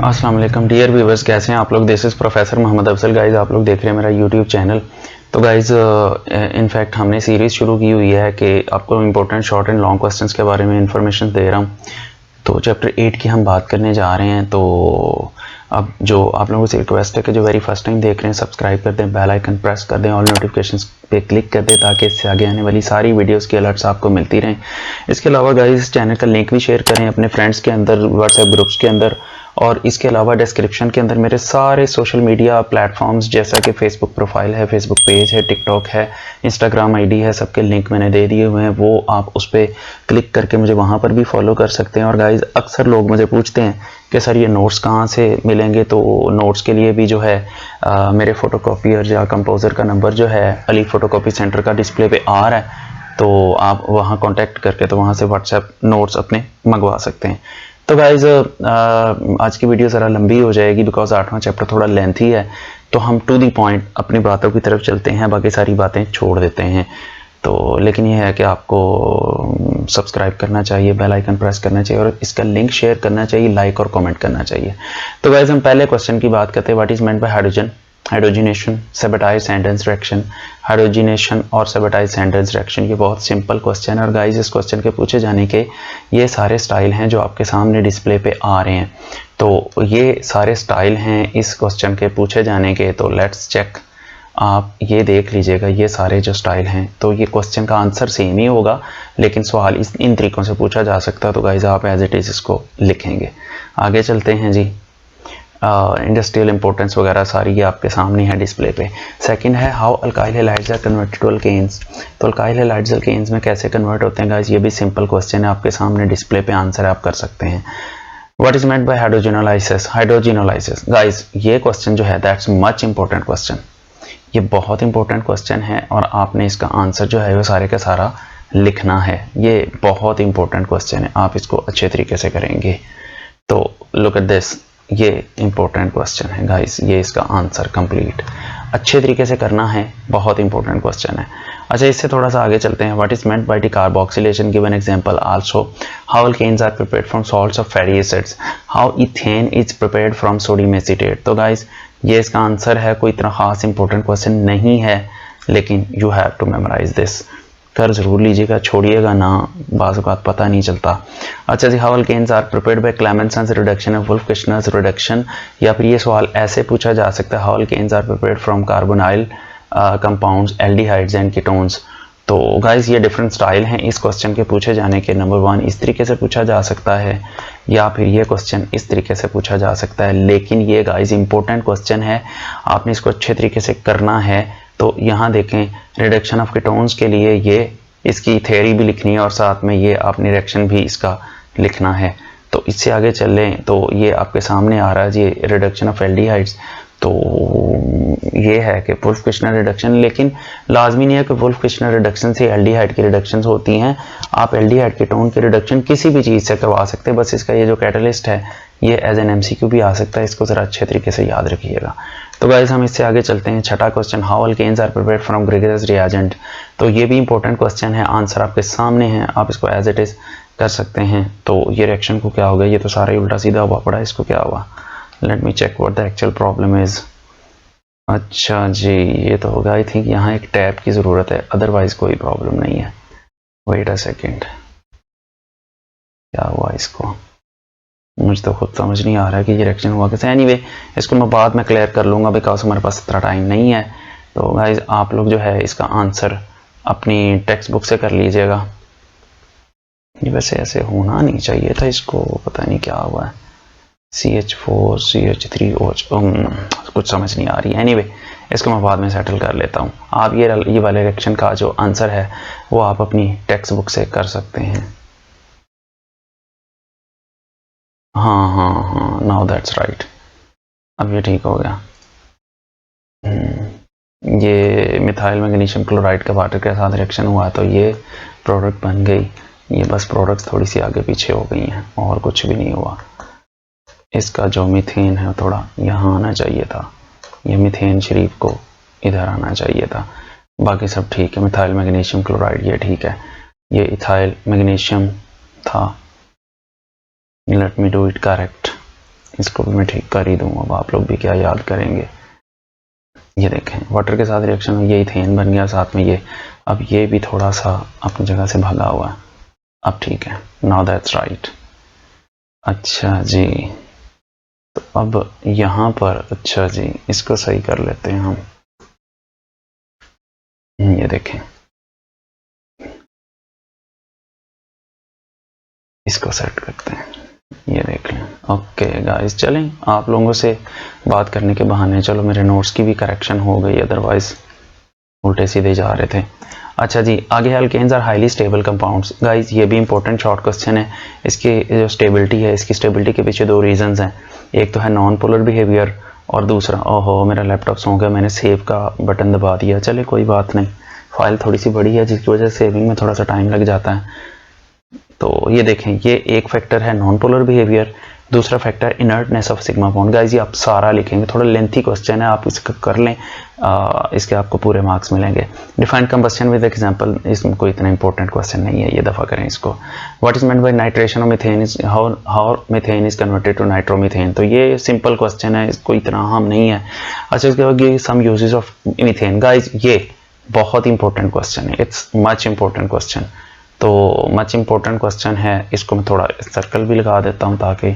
अस्सलाम वालेकुम dear viewers, कैसे हैं आप लोग। This is professor Mohammad Afzal. Guys आप लोग देख रहे हैं मेरा यूट्यूब चैनल। तो गाइज़ इनफैक्ट हमने सीरीज़ शुरू की हुई है कि आपको important short and long questions के बारे में इंफॉर्मेशन दे रहा हूँ। तो चैप्टर 8 की हम बात करने जा रहे हैं। तो अब जो आप लोगों से रिक्वेस्ट है कि जो वेरी फर्स्ट टाइम देख रहे हैं सब्सक्राइब कर दें, बेल आइकन प्रेस कर दें, ऑल नोटिफिकेशंस पे क्लिक कर दें ताकि इससे आगे आने वाली सारी वीडियोस की अलर्ट्स आपको मिलती रहें। इसके अलावा गाइस इस चैनल का लिंक भी शेयर करें अपने फ्रेंड्स के अंदर, व्हाट्सएप ग्रुप्स के अंदर, और इसके अलावा डिस्क्रिप्शन के अंदर मेरे सारे सोशल मीडिया प्लेटफॉर्म्स जैसा कि फेसबुक प्रोफाइल है, फेसबुक पेज है, टिकटॉक है, इंस्टाग्राम आईडी है, सबके लिंक मैंने दे दिए हुए हैं। वो आप उस पर क्लिक करके मुझे वहाँ पर भी फॉलो कर सकते हैं। और गाइज़ अक्सर लोग मुझे पूछते हैं कि सर ये नोट्स कहाँ से मिलेंगे। तो नोट्स के लिए भी जो है मेरे फ़ोटोकॉपियर या कंपोज़र का नंबर जो है अली फ़ोटोकॉपी सेंटर का डिस्प्ले पे आ रहा है, तो आप वहाँ कांटेक्ट करके तो वहाँ से व्हाट्सएप नोट्स अपने मंगवा सकते हैं। तो गाइज़ आज की वीडियो ज़रा लंबी हो जाएगी बिकॉज 8वां चैप्टर थोड़ा लेंथी है। तो हम टू दी पॉइंट अपनी बातों की तरफ चलते हैं, बाकी सारी बातें छोड़ देते हैं। तो लेकिन ये है कि आपको सब्सक्राइब करना चाहिए, बेल आइकन प्रेस करना चाहिए और इसका लिंक शेयर करना चाहिए, लाइक और कमेंट करना चाहिए। तो गाइस हम पहले क्वेश्चन की बात करते हैं। What is meant by hydrogen, hydrogenation, Sabatier, Senderens reaction. Hydrogenation और सैबोटाइज, सैंडल्स रिएक्शन ये बहुत सिंपल क्वेश्चन है। और गाइस इस क्वेश्चन के पूछे जाने के ये सारे स्टाइल हैं जो आपके सामने डिस्प्ले पे आ रहे हैं। तो ये सारे स्टाइल हैं इस क्वेश्चन के पूछे जाने के। तो लेट्स चेक, आप ये देख लीजिएगा ये सारे जो स्टाइल हैं। तो ये क्वेश्चन का आंसर सेम ही होगा लेकिन सवाल इन तरीक़ों से पूछा जा सकता है। तो गाइस आप एज इट इज़ इसको लिखेंगे। आगे चलते हैं जी। इंडस्ट्रियल इंपॉर्टेंस वगैरह सारी ये आपके सामने है डिस्प्ले पे। सेकंड है how alkyl halides are converted to alkanes. तो अल्काइल हैलाइड्स अल्केन्स में कैसे कन्वर्ट होते हैं गाइस, ये भी सिंपल क्वेश्चन है, आपके सामने डिस्प्ले पे आंसर आप कर सकते हैं। What is meant by hydrogenolysis, hydrogenolysis guys ये क्वेश्चन जो है दैट्स मच इंपॉर्टेंट क्वेश्चन। ये बहुत इंपॉर्टेंट क्वेश्चन है और आपने इसका आंसर जो है वो सारे का सारा लिखना है। ये बहुत इंपॉर्टेंट क्वेश्चन है, आप इसको अच्छे तरीके से करेंगे। तो लुक एट दिस, ये इंपॉर्टेंट क्वेश्चन है गाइस, ये इसका आंसर कंप्लीट अच्छे तरीके से करना है, बहुत इंपॉर्टेंट क्वेश्चन है। अच्छा इससे थोड़ा सा आगे चलते हैं। What is meant by decarboxylation, give an example also. How alkanes are prepared from salts of fatty acids. How ethane is prepared from sodium acetate. तो गाइस ये इसका आंसर है, कोई इतना खास इंपॉर्टेंट क्वेश्चन नहीं है लेकिन you have to memorise this. कर जरूर लीजिएगा, छोड़िएगा ना, बाज़ औक़ात पता नहीं चलता। अच्छा जी, how alkanes are prepared by Clemmensen's reduction और वुल्फ-किर्चनर्स रिडक्शन। या फिर ये सवाल ऐसे पूछा जा सकता है, how alkanes are prepared from carbonyl compounds, aldehydes and ketones. तो गाइस ये डिफरेंट स्टाइल हैं इस क्वेश्चन के पूछे जाने के। नंबर 1 इस तरीके से पूछा जा सकता है या फिर ये क्वेश्चन इस तरीके से पूछा जा सकता है। लेकिन ये गाइस इंपॉर्टेंट क्वेश्चन है, आपने इसको अच्छे तरीके से करना है। तो यहाँ देखें रिडक्शन ऑफ कीटोन्स के लिए ये इसकी थ्योरी भी लिखनी है और साथ में ये आपने रिएक्शन भी इसका लिखना है। तो इससे आगे चलें तो ये आपके सामने आ रहा है जी रिडक्शन ऑफ एल्डिहाइड्स। तो ये है कि वुल्फ-किर्चनर रिडक्शन, लेकिन लाजमी नहीं है कि वुल्फ-किर्चनर रिडक्शन से एल्डिहाइड की रिडक्शन होती हैं। आप एल्डिहाइड कीटोन की रिडक्शन किसी भी चीज़ से करवा सकते हैं, बस इसका ये जो कैटलिस्ट है ये एज एन एमसीक्यू भी आ सकता है, इसको ज़रा अच्छे तरीके से याद रखिएगा। तो गाइस हम इससे आगे चलते हैं। छठा question, how alkanes are prepared from Grignard's reagent. तो ये भी इंपॉर्टेंट क्वेश्चन है, आंसर आपके सामने है, आप इसको एज इट इज़ कर सकते हैं। तो ये रिएक्शन को क्या होगा, ये तो सारा ही उल्टा सीधा हुआ पड़ा है, इसको क्या हुआ, let me check what the actual problem is. अच्छा जी ये तो होगा, आई थिंक यहाँ एक टैप की ज़रूरत है, अदरवाइज कोई प्रॉब्लम नहीं है। वेट अ सेकेंड, क्या हुआ इसको, मुझे तो खुद समझ नहीं आ रहा है कि ये रिएक्शन हुआ कैसे। एनीवे इसको मैं बाद में क्लियर कर लूँगा बिकॉज हमारे पास इतना टाइम नहीं है। तो गाइज आप लोग जो है इसका आंसर अपनी टेक्स्ट बुक से कर लीजिएगा। ये वैसे ऐसे होना नहीं चाहिए था, इसको पता नहीं क्या हुआ है। CH4 CH3OH कुछ समझ नहीं आ रही है। एनीवे इसको मैं बाद में सेटल कर लेता हूँ। आप ये वाले रिएक्शन का जो आंसर है वो आप अपनी टेक्स्ट बुक से कर सकते हैं। हाँ नाउ दैट्स राइट, अब ये ठीक हो गया। ये मिथाइल मैग्नीशियम क्लोराइड का वाटर के साथ रिएक्शन हुआ तो ये प्रोडक्ट बन गई। ये बस प्रोडक्ट्स थोड़ी सी आगे पीछे हो गई हैं और कुछ भी नहीं हुआ। इसका जो मीथेन है थोड़ा यहाँ आना चाहिए था, ये मीथेन शरीफ को इधर आना चाहिए था। बाकी सब ठीक है। मिथाइल मैग्नीशियम क्लोराइड ये ठीक है, ये इथाइल मैग्नीशियम था। Let me do it correct, इसको भी मैं ठीक कर ही दूँ। अब आप लोग भी क्या याद करेंगे। ये देखें वाटर के साथ रिएक्शन में ये इथेन बन गया साथ में ये। अब ये भी थोड़ा सा अपनी जगह से भागा हुआ है। अब ठीक है, नाउ दैट्स राइट। अच्छा जी, तो अब यहाँ पर अच्छा जी इसको सही कर लेते हैं हम। ये देखें, इसको सेट करते हैं। ये देख लें। ओके गाइस, चलें आप लोगों से बात करने के बहाने चलो मेरे नोट्स की भी करेक्शन हो गई, अदरवाइज उल्टे सीधे जा रहे थे। अच्छा जी, आगे alkenes are highly stable compounds. Guys ये भी इंपॉर्टेंट शॉर्ट क्वेश्चन है। इसकी जो स्टेबिलिटी है, इसकी स्टेबिलिटी के पीछे दो रीजंस हैं। एक तो है नॉन पोलर बिहेवियर और दूसरा, ओहो मेरा लैपटॉप सो गया, मैंने सेव का बटन दबा दिया। चले कोई बात नहीं, फाइल थोड़ी सी बड़ी है जिसकी वजह से सेविंग में थोड़ा सा टाइम लग जाता है। तो ये देखें, ये एक फैक्टर है नॉन पोलर बिहेवियर, दूसरा factor inertness of sigma bond. Guys ये आप सारा लिखेंगे, थोड़ा लेंथी क्वेश्चन है, आप इसका कर लें, इसके आपको पूरे मार्क्स मिलेंगे। डिफाइंड कंबस्शन विद एग्जांपल, इसमें कोई इतना इंपॉर्टेंट क्वेश्चन नहीं है, ये दफ़ा करें इसको। What is meant by nitration of methane is how methane is converted to nitromethane. तो ये सिंपल क्वेश्चन है, इसको इतना हम नहीं है। अच्छा इसके बाद ये some uses of methane. Guys ये बहुत इंपॉर्टेंट क्वेश्चन है, इट्स मच इंपॉर्टेंट क्वेश्चन। तो मच इंपॉर्टेंट क्वेश्चन है, इसको मैं थोड़ा सर्कल भी लगा देता हूँ ताकि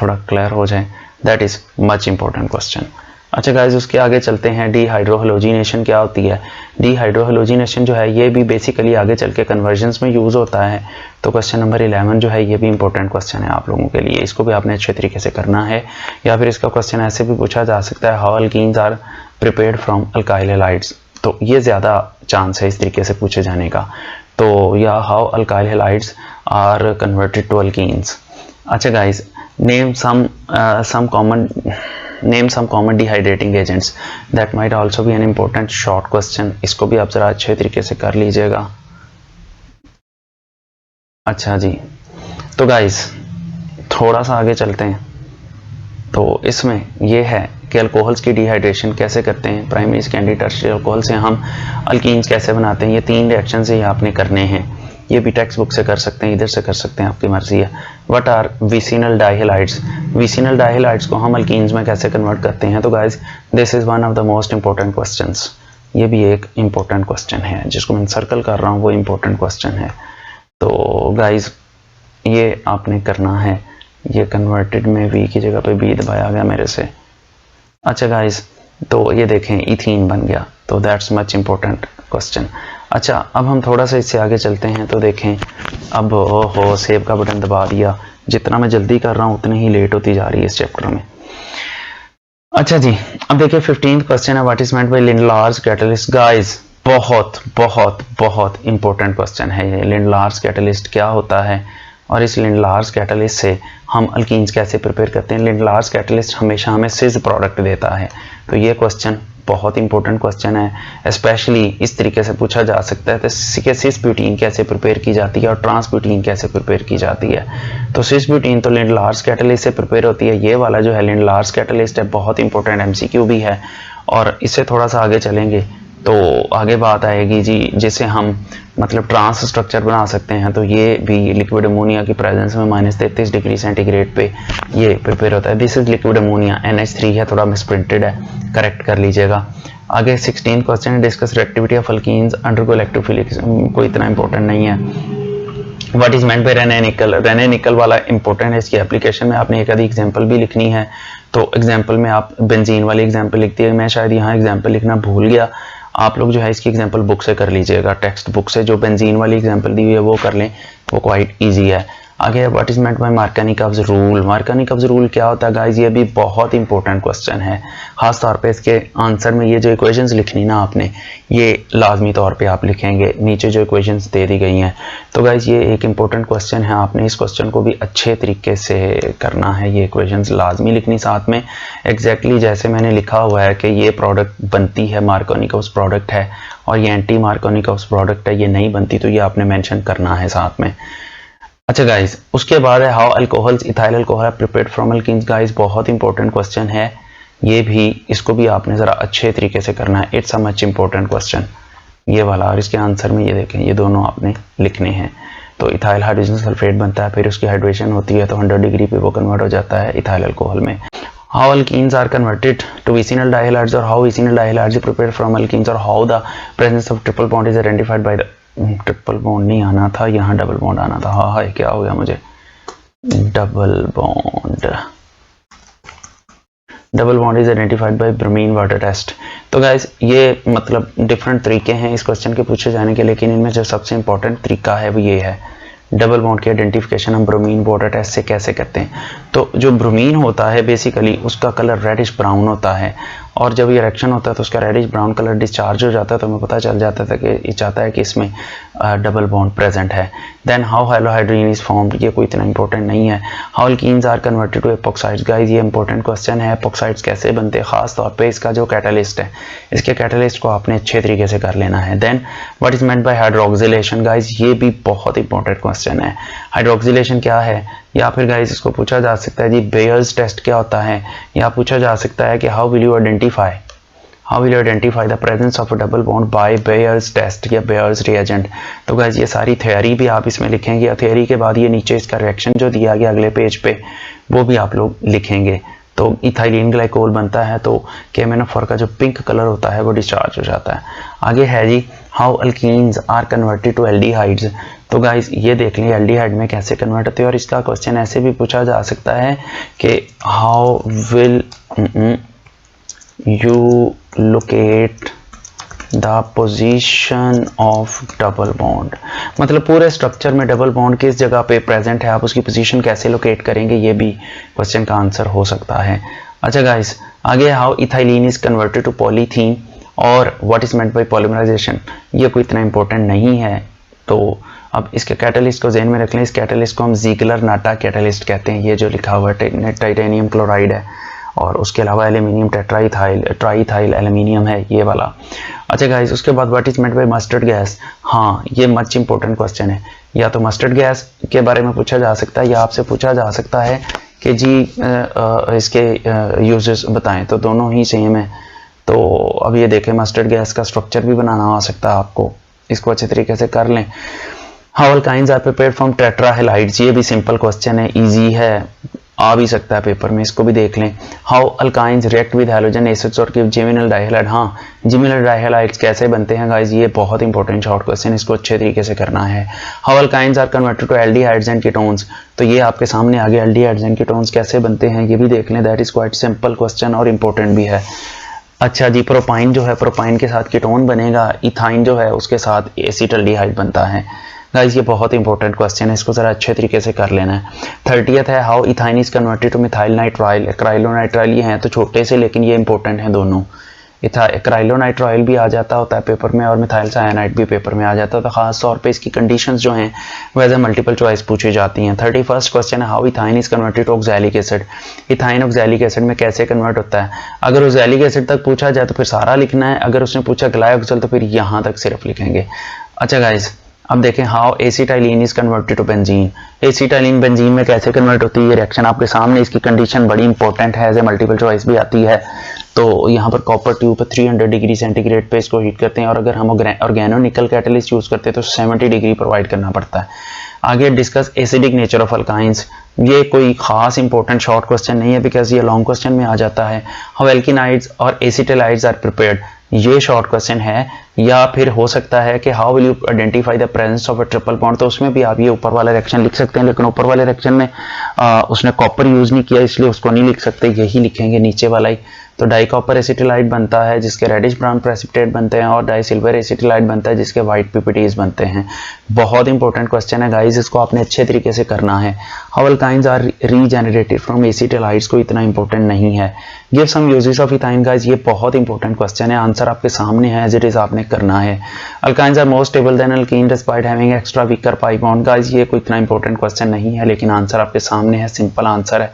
थोड़ा क्लियर हो जाए। That is much important question. अच्छा गाइस, उसके आगे चलते हैं। डीहाइड्रोहेलोजिनेशन क्या होती है। डीहाइड्रोहेलोजिनेशन जो है ये भी बेसिकली आगे चल के कन्वर्जन्स में यूज़ होता है। तो क्वेश्चन नंबर 11 जो है ये भी इंपॉर्टेंट क्वेश्चन है आप लोगों के लिए, इसको भी आपने अच्छे तरीके से करना है। या फिर इसका क्वेश्चन ऐसे भी पूछा जा सकता है, how alkenes are prepared from alkyl halides. तो ये ज़्यादा चांस है इस तरीके से पूछे जाने का। तो या how alkyl halides are converted to alkenes. अच्छा guys, name some common dehydrating agents. That might also be an important short question. इसको भी आप जरा अच्छे तरीके से कर लीजिएगा। अच्छा जी, तो गाइस थोड़ा सा आगे चलते हैं। तो इसमें यह है कि अल्कोहल्स की डिहाइड्रेशन कैसे करते हैं, प्राइमरी सेकेंडरी टर्शियरी अल्कोहल से हम अल्कीन्स कैसे बनाते हैं। ये 3 रिएक्शन से आपने करने हैं। ये भी टेक्स्ट बुक से कर सकते हैं, इधर से कर सकते हैं, आपकी मर्जी है। What are vicinal dihalides. Vicinal dihalides को हम अल्कीन्स में कैसे कन्वर्ट करते हैं। तो guys this is one of the most important questions. ये भी एक इंपॉर्टेंट क्वेश्चन है, जिसको मैं सर्कल कर रहा हूँ, वो इंपॉर्टेंट क्वेश्चन है। तो गाइस ये आपने करना है। ये कन्वर्टेड में वी की जगह पे बी दबाया गया मेरे से। अच्छा गाइस, तो ये देखें इथीन बन गया, तो दैट्स मच इंपॉर्टेंट क्वेश्चन। अच्छा अब हम थोड़ा सा इससे आगे चलते हैं। तो देखें, अब हो सेव का बटन दबा दिया, जितना मैं जल्दी कर रहा हूँ उतनी ही लेट होती जा रही है इस चैप्टर में। अच्छा जी, अब देखिए 15th क्वेश्चन है, what is meant bye Lindlar's catalyst. Guys बहुत बहुत बहुत इंपॉर्टेंट क्वेश्चन है ये। लिंडलार्स कैटलिस्ट क्या होता है और इस लिंडलार्स कैटलिस्ट से हम अल्कीन्स कैसे प्रिपेयर करते हैं। लिंडलार्स कैटलिस्ट हमेशा हमें सिस प्रोडक्ट देता है। तो ये क्वेश्चन बहुत इंपॉर्टेंट क्वेश्चन है। स्पेशली इस तरीके से पूछा जा सकता है, तो सिस ब्यूटीन कैसे प्रिपेयर की जाती है और ट्रांस ब्यूटीन कैसे प्रिपेयर की जाती है। तो सिस ब्यूटीन तो लिंडलार्स कैटलिस्ट से प्रिपेयर होती है। ये वाला जो है लिंडलार्स कैटलिस्ट है, बहुत इंपॉर्टेंट एमसीक्यू भी है। और इससे थोड़ा सा आगे चलेंगे तो आगे बात आएगी जी, जिसे हम मतलब ट्रांस स्ट्रक्चर बना सकते हैं। तो ये भी लिक्विड अमोनिया की प्रेजेंस में -33 डिग्री सेंटीग्रेड पे ये प्रिपेयर होता है। This is liquid ammonia, NH3 है, थोड़ा मिसप्रिंटेड है, करेक्ट कर लीजिएगा। आगे 16 question, discuss reactivity of alkenes undergo electrophilic. कोई इतना इंपॉर्टेंट नहीं है। What is meant by Raney nickel. Raney nickel वाला इंपॉर्टेंट है, इसकी एप्लीकेशन में आपने एक आधी एग्जांपल भी लिखनी है। तो एग्जांपल में आप बेंजीन वाली एग्जांपल लिखती है, मैं शायद यहाँ एग्जांपल लिखना भूल गया। आप लोग जो है इसकी एग्जांपल बुक से कर लीजिएगा, टेक्स्ट बुक से जो बेंजीन वाली एग्जांपल दी हुई है वो कर लें, वो क्वाइट इजी है। आगे what is meant bye Markovnikov's rule. Markovnikov's rule क्या होता है गाइस, ये भी बहुत इंपॉर्टेंट क्वेश्चन है। खास तौर पे इसके आंसर में ये जो इक्वेशंस लिखनी ना आपने, ये लाजमी तौर पे आप लिखेंगे, नीचे जो इक्वेशंस दे दी गई हैं। तो गाइस ये एक इंपॉर्टेंट क्वेश्चन है, आपने इस क्वेश्चन को भी अच्छे तरीके से करना है। ये इक्वेशंस लाजमी लिखनी साथ में, एग्जैक्टली जैसे मैंने लिखा हुआ है कि ये प्रोडक्ट बनती है, मार्कोनिकॉव्स प्रोडक्ट है, और ये एंटी मार्कोनिकॉव्स प्रोडक्ट है, ये नहीं बनती, तो ये आपने मेंशन करना है साथ में। अच्छा गाइस, उसके बाद है how alcohols ethyl alcohol prepared from alkenes. Guys बहुत इंपॉर्टेंट क्वेश्चन है ये भी, इसको भी आपने ज़रा अच्छे तरीके से करना है। It's a much important question. ये वाला, और इसके आंसर में ये देखें ये दोनों आपने लिखने हैं। तो इथाइल हाइड्रोजन सल्फेट बनता है, फिर उसकी हाइड्रेशन होती है तो 100 डिग्री पे वो कन्वर्ट हो जाता है इथाइल अल्कोहल में। How alkenes are converted to vicinal dihalides, or how vicinal dihalides are prepared from alkenes, or how the presence of triple bond is identified by the triple bond नहीं आना था, यहाँ double bond आना था। हाँ हाय क्या हो गया मुझे, double bond is identified by bromine water test. तो गाइस ये मतलब डिफरेंट तरीके हैं इस क्वेश्चन के पूछे जाने के, लेकिन इनमें जो सबसे इंपॉर्टेंट तरीका है वो ये है, डबल बॉन्ड की आइडेंटिफिकेशन हम ब्रोमीन वाटर टेस्ट से कैसे करते हैं। तो जो ब्रोमीन होता है बेसिकली उसका कलर रेडिश ब्राउन होता है, और जब ये रिएक्शन होता है तो उसका रेडिश ब्राउन कलर डिस्चार्ज हो जाता है, तो हमें पता चल जाता था कि ये चाहता है कि इसमें डबल बॉन्ड प्रेजेंट है। Then how halohydrin is formed, ये कोई इतना इंपॉर्टेंट नहीं है। How alkenes are converted to epoxides, guys ये इंपॉर्टेंट क्वेश्चन है, एपॉक्साइड्स कैसे बनते हैं, खास तौर पे इसका जो कैटालिस्ट है, इसके कैटालिस्ट को आपने अच्छे तरीके से कर लेना है। Then what is meant by hydroxylation, guys ये भी बहुत इंपॉर्टेंट क्वेश्चन है। हाइड्रोक्सिलेशन क्या है, या फिर गाइस इसको पूछा जा सकता है जी बेयर्स टेस्ट क्या होता है, या पूछा जा सकता है कि how will you identify the presence of a double bond by Baeyer's test या बेयर्स रिएजेंट। तो गाइस ये सारी थ्योरी भी आप इसमें लिखेंगे, और थ्योरी के बाद ये नीचे इसका रिएक्शन जो दिया गया अगले पेज पे वो भी आप लोग लिखेंगे। तो इथाइलिन ग्लाइकोल बनता है, तो KMnO4 का जो पिंक कलर होता है वो डिस्चार्ज हो जाता है। आगे है जी how alkenes are converted to aldehydes. तो गाइस ये देख लें एल्डिहाइड में कैसे कन्वर्ट होते हैं, और इसका क्वेश्चन ऐसे भी पूछा जा सकता है कि how will you locate the position of double bond, मतलब पूरे स्ट्रक्चर में डबल बॉन्ड किस जगह पे प्रेजेंट है, आप उसकी पोजीशन कैसे लोकेट करेंगे, ये भी क्वेश्चन का आंसर हो सकता है। अच्छा गाइस आगे how ethylene is converted to polythene, और what is meant by polymerisation, ये कोई इतना इंपॉर्टेंट नहीं है। तो अब इसके कैटालिस्ट को ज़हन में रख लें, इस कैटालिस्ट को हम ज़ीगलर नाटा कैटालिस्ट कहते हैं, ये जो लिखा हुआ है टाइटेनियम क्लोराइड है, और उसके अलावा एल्यूमिनियम ट्राइथाइल एल्यूमिनियम है ये वाला। अच्छा गाइस उसके बाद what is meant bye mustard gas, हाँ ये मच इंपॉर्टेंट क्वेश्चन है। या तो मस्टर्ड गैस के बारे में पूछा जा सकता है, या आपसे पूछा जा सकता है कि जी इसके यूजेस बताएं, तो दोनों ही सेम है। तो अब ये देखें मस्टर्ड गैस का स्ट्रक्चर भी बनाना आ सकता है आपको, इसको अच्छे तरीके से कर लें। How alkynes are prepared from tetrahalides, ये भी सिंपल क्वेश्चन है, इजी है, आ भी सकता है पेपर में, इसको भी देख लें। How alkynes react with halogen acids और गिव जिमिनल डाइहैलाइड, हाँ जिमिनल डाइहैलाइड्स कैसे बनते हैं गाइस, ये बहुत इंपॉर्टेंट शॉर्ट क्वेश्चन, इसको अच्छे तरीके से करना है। How alkynes are converted to aldehydes and ketones, तो ये आपके सामने आगे एल्डिहाइड्स एंड कीटोन्स कैसे बनते हैं ये भी देख लें, that is quite simple question और इंपॉर्टेंट भी है। अच्छा जी प्रोपाइन जो है, प्रोपाइन के साथ कीटोन बनेगा, इथाइन जो है उसके साथ एसिटल्डिहाइड बनता है। गाइस ये बहुत इंपॉर्टेंट क्वेश्चन है, इसको जरा अच्छे तरीके से कर लेना है। 30th है how ethyne is converted to methyl nitrile, acrylonitrile, ये हैं तो छोटे से लेकिन ये इंपॉर्टेंट हैं दोनों। क्राइलोनाइट्राइल भी आ जाता होता है पेपर में, और मिथाइल साइनाइड भी पेपर में आ जाता है, तो खास तौर पे इसकी कंडीशंस जो हैं वैसे मल्टीपल चॉइस पूछी जाती हैं। 31st क्वेश्चन है how ethyne is converted to oxalic acid, ethyne oxalic acid में कैसे कन्वर्ट होता है। अगर ऑक्सैलिक एसिड तक पूछा जाए तो फिर सारा लिखना है, अगर उसने पूछा ग्लाइकोल तो फिर यहाँ तक सिर्फ लिखेंगे। अच्छा गाइज अब देखें how acetylene is converted to benzene, acetylene benzene में कैसे कन्वर्ट होती है, ये रिएक्शन आपके सामने, इसकी कंडीशन बड़ी इंपॉर्टेंट है, एज ए मल्टीपल चॉइस भी आती है। तो यहाँ पर कॉपर ट्यूब पर 300 डिग्री सेंटीग्रेड पे इसको हीट करते हैं, और अगर हम ऑर्गेनो निकल कैटलिस्ट यूज करते हैं तो 70 डिग्री प्रोवाइड करना पड़ता है। आगे discuss acidic nature of alkynes, ये कोई खास इंपॉर्टेंट शॉर्ट क्वेश्चन नहीं है बिकॉज ये लॉन्ग क्वेश्चन में आ जाता है। हाउ एल्किनाइड्स और एसिटिलाइड्स आर प्रिपेयर्ड, ये शॉर्ट क्वेश्चन है। या फिर हो सकता है कि how will you identify the presence of a triple bond, तो उसमें भी आप ये ऊपर वाला रिएक्शन लिख सकते हैं, लेकिन ऊपर वाले रिएक्शन में उसने कॉपर यूज नहीं किया इसलिए उसको नहीं लिख सकते, यही लिखेंगे नीचे वाला ही। तो डाई कॉपर एसिटिलाइड बनता है जिसके रेडिश ब्राउन प्रेसिपिटेट बनते हैं, और डाई सिल्वर एसिटिलाइड बनता है जिसके वाइट पीपीटीज बनते हैं। बहुत इंपॉर्टेंट क्वेश्चन है गाइज, इसको आपने अच्छे तरीके से करना है। How alkynes are regenerated from acetylides, को इतना इंपॉर्टेंट नहीं है। Give some uses of ethyne, guys ये बहुत इंपॉर्टेंट क्वेश्चन है, आंसर आपके सामने है, एज इट इज आपने करना है। Alkynes are more stable than alkene despite having extra weaker pi bond, guys ये कोई इतना इंपॉर्टेंट क्वेश्चन नहीं है, लेकिन आंसर आपके सामने है, सिंपल आंसर है,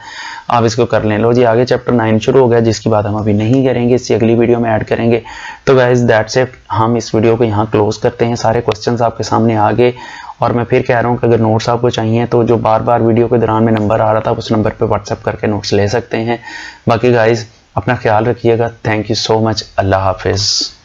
आप इसको कर लें। लो जी आगे चैप्टर 9 शुरू हो गया, जिसकी बात हम अभी नहीं करेंगे, इससे अगली वीडियो में ऐड करेंगे। तो गाइज दैट्स इट, हम इस वीडियो को यहाँ क्लोज करते हैं। सारे क्वेश्चंस आपके सामने आ गए, और मैं फिर कह रहा हूँ कि अगर नोट्स आपको चाहिए तो जो बार बार वीडियो के दौरान में नंबर आ रहा था उस नंबर पर व्हाट्सएप करके नोट्स ले सकते हैं। बाकी गाइज अपना ख्याल रखिएगा, थैंक यू सो मच, अल्लाह हाफिज़।